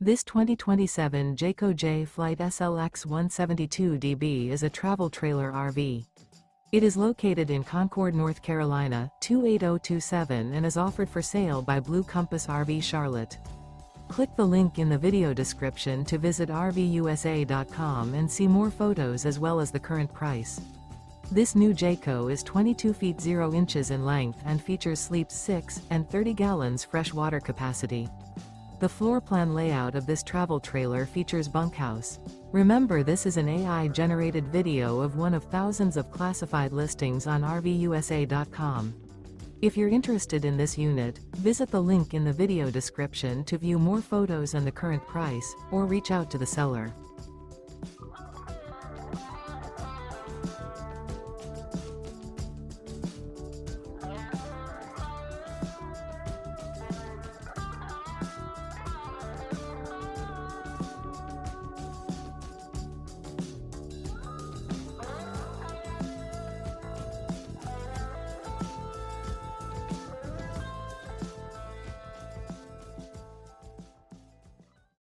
This 2027 Jayco Jay Flight SLX 172DB is a travel trailer RV. It is located in Concord, North Carolina, 28027 and is offered for sale by Blue Compass RV Charlotte. Click the link in the video description to visit RVUSA.com and see more photos as well as the current price. This new Jayco is 22 feet 0 inches in length and features sleeps 6 and 30 gallons fresh water capacity. The floor plan layout of this travel trailer features bunkhouse. Remember, this is an AI-generated video of one of thousands of classified listings on RVUSA.com. If you're interested in this unit, visit the link in the video description to view more photos and the current price, or reach out to the seller.